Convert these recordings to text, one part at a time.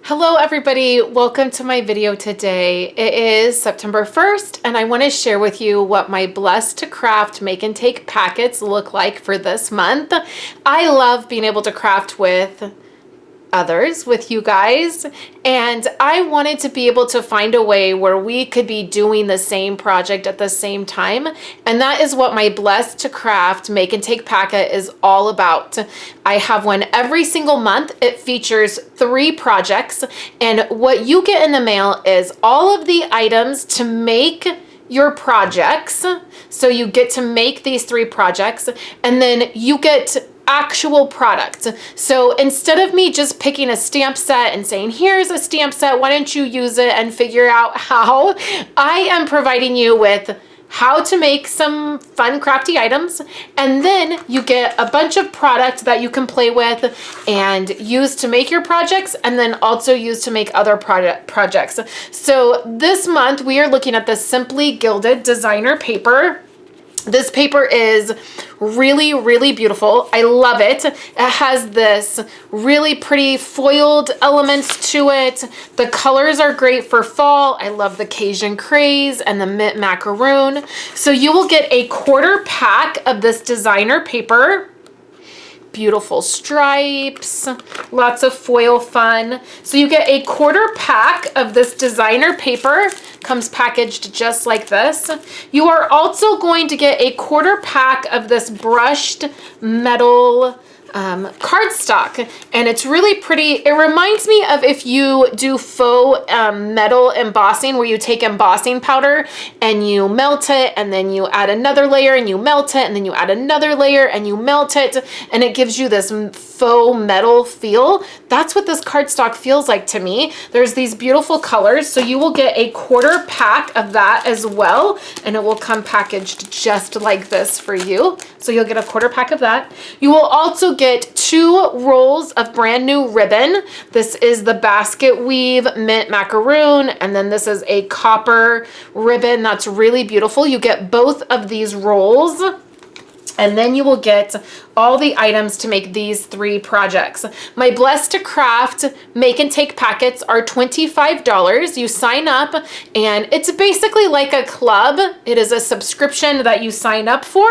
Hello everybody, welcome to my video today. It is September 1st and I want to share with you what my Blessed2Craft Make and Take packets look like for this month. I love being able to craft with others, with you guys, and I wanted to be able to find a way where we could be doing the same project at the same time, and that is what my Blessed2Craft Make and Take packet is all about. I have one every single month. It features 3 projects, and what you get in the mail is all of the items to make your projects. So you get to make these 3 projects, and then you get actual product. So instead of me just picking a stamp set and saying, here's a stamp set, why don't you use it and figure out how, I am providing you with how to make some fun crafty items, and then you get a bunch of product that you can play with and use to make your projects, and then also use to make other projects. So this month we are looking at the Simply Gilded designer paper. This paper is really, really beautiful. I love it. It has this really pretty foiled elements to it. The colors are great for fall. I love the Cajun Craze and the mint macaroon. So you will get a 1/4 pack of this designer paper. Beautiful stripes, lots of foil fun. So you get a 1/4 pack of this designer paper, comes packaged just like this. You are also going to get a 1/4 pack of this brushed metal cardstock, and it's really pretty. It reminds me of if you do faux metal embossing, where you take embossing powder and you melt it, and then you add another layer and you melt it, and then you add another layer and you melt it, and it gives you this faux metal feel. That's what this cardstock feels like to me. There's these beautiful colors, so you will get a 1/4 pack of that as well, and it will come packaged just like this for you. So you'll get a 1/4 pack of that. You will also get 2 rolls of brand new ribbon. This is the basket weave mint macaroon, and then this is a copper ribbon that's really beautiful. You get both of these rolls, and then you will get all the items to make these 3 projects. My Blessed2Craft Make and Take packets are $25. You sign up, and it's basically like a club. It is a subscription that you sign up for,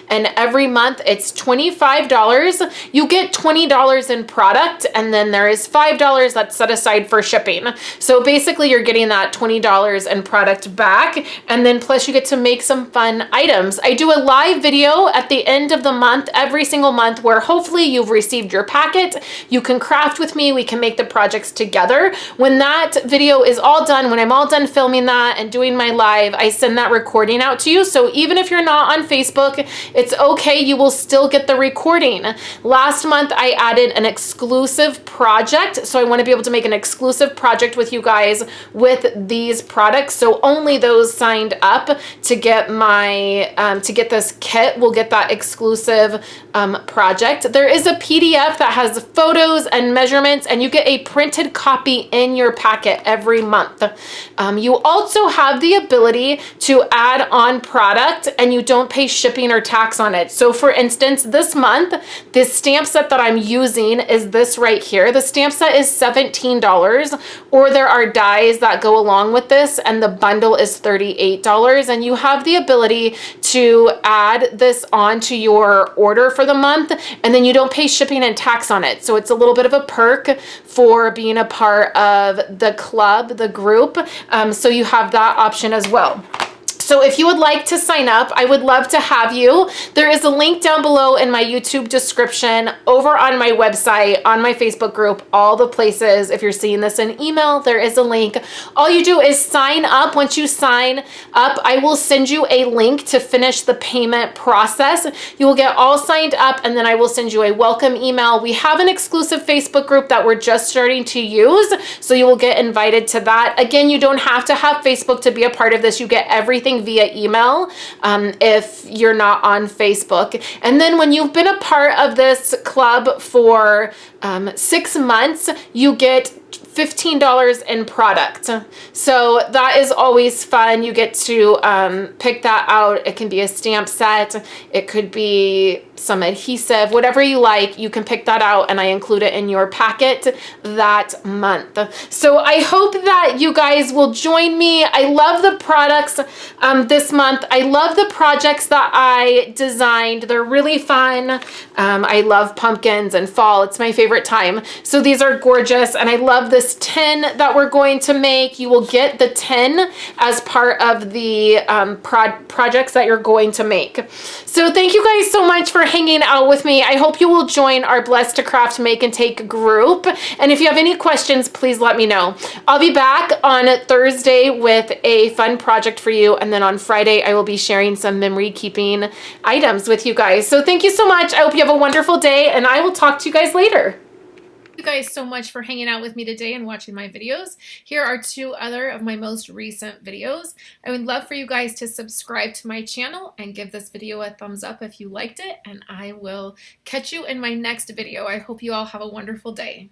and every month it's $25. You get $20 in product, and then there is $5 that's set aside for shipping. So basically you're getting that $20 in product back, and then plus you get to make some fun items. I do a live video at the end of the month, every single month, where hopefully you've received your packet. You can craft with me. We can make the projects together. When that video is all done, when I'm all done filming that and doing my live, I send that recording out to you. So even if you're not on Facebook, it's okay. You will still get the recording. Last month, I added an exclusive project. So I want to be able to make an exclusive project with you guys with these products. So only those signed up to get my, to get this kit will get that exclusive project. There is a PDF that has photos and measurements, and you get a printed copy in your packet every month. You also have the ability to add on product, and you don't pay shipping or tax on it. So for instance, this month, this stamp set that I'm using is this right here. The stamp set is $17, or there are dies that go along with this, and the bundle is $38, and you have the ability to add this onto your order for the month, and then you don't pay shipping and tax on it. So it's a little bit of a perk for being a part of the club, the group. So you have that option as well. So if you would like to sign up, I would love to have you. There is a link down below in my YouTube description, over on my website, on my Facebook group, all the places. If you're seeing this in email, there is a link. All you do is sign up. Once you sign up, I will send you a link to finish the payment process. You will get all signed up, and then I will send you a welcome email. We have an exclusive Facebook group that we're just starting to use, so you will get invited to that. Again, you don't have to have Facebook to be a part of this. You get everything via email if you're not on Facebook. And then when you've been a part of this club for 6 months, you get $15 in product. So that is always fun. You get to pick that out. It can be a stamp set. It could be some adhesive, whatever you like, you can pick that out and I include it in your packet that month. So I hope that you guys will join me. I love the products this month. I love the projects that I designed. They're really fun. I love pumpkins and fall. It's my favorite time. So these are gorgeous. And I love this tin that we're going to make. You will get the tin as part of the projects that you're going to make. So thank you guys so much for hanging out with me. I hope you will join our Blessed2Craft Make and Take group. And if you have any questions, please let me know. I'll be back on Thursday with a fun project for you. And then on Friday, I will be sharing some memory keeping items with you guys. So thank you so much. I hope you have a wonderful day and I will talk to you guys later. Thank you guys so much for hanging out with me today and watching my videos. Here are 2 other of my most recent videos. I would love for you guys to subscribe to my channel and give this video a thumbs up if you liked it, and I will catch you in my next video. I hope you all have a wonderful day.